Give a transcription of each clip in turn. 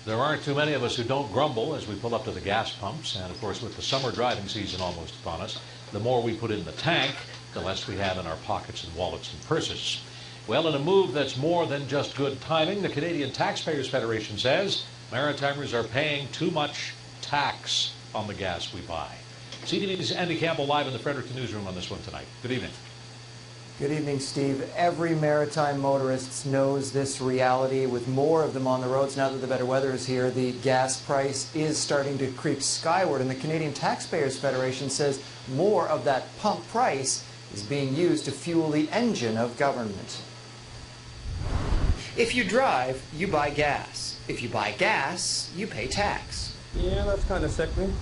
There aren't too many of us who don't grumble as we pull up to the gas pumps, and of course with the summer driving season almost upon us, the more we put in the tank, the less we have in our pockets and wallets and purses. Well, in a move that's more than just good timing, the Canadian Taxpayers Federation says Maritimers are paying too much tax on the gas we buy. CTV's Andy Campbell live in the Fredericton newsroom on this one tonight. Good evening. Good evening, Steve. Every maritime motorist knows this reality. With more of them on the roads now that the better weather is here, the gas price is starting to creep skyward, and the Canadian Taxpayers Federation says more of that pump price is being used to fuel the engine of government. If you drive, you buy gas. If you buy gas, you pay tax. Yeah, that's kind of sickening.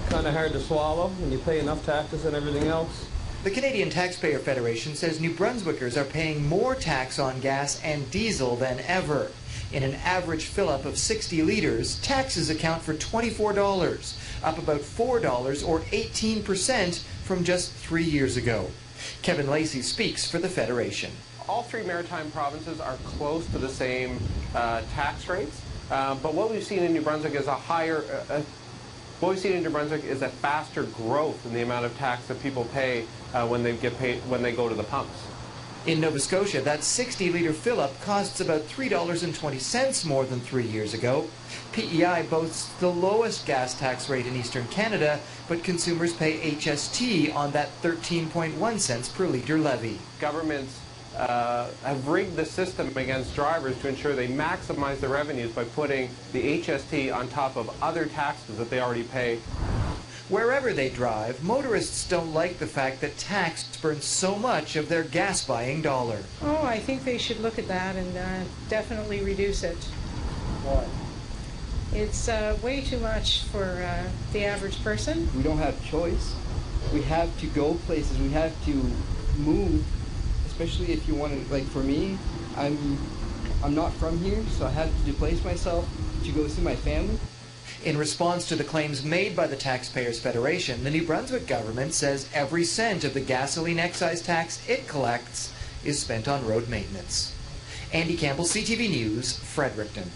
Kind of hard to swallow when you pay enough taxes and everything else. The Canadian Taxpayer Federation says New Brunswickers are paying more tax on gas and diesel than ever. In an average fill-up of 60 litres, taxes account for $24, up about $4 or 18% from just 3 years ago. Kevin Lacey speaks for the Federation. All three maritime provinces are close to the same tax rates, but what we've seen in New Brunswick is what we've seen in New Brunswick is a faster growth in the amount of tax that people pay when they go to the pumps. In Nova Scotia, that 60-litre fill-up costs about $3.20 more than 3 years ago. PEI boasts the lowest gas tax rate in Eastern Canada, but consumers pay HST on that 13.1 cents per litre levy. Governments have rigged the system against drivers to ensure they maximize their revenues by putting the HST on top of other taxes that they already pay. Wherever they drive, motorists don't like the fact that tax burns so much of their gas-buying dollar. Oh, I think they should look at that and definitely reduce it. Why? It's way too much for the average person. We don't have choice. We have to go places. We have to move, especially if you want to, like for me, I'm not from here, so I have to displace myself to go see my family. In response to the claims made by the Taxpayers Federation, the New Brunswick government says every cent of the gasoline excise tax it collects is spent on road maintenance. Andy Campbell, CTV News, Fredericton.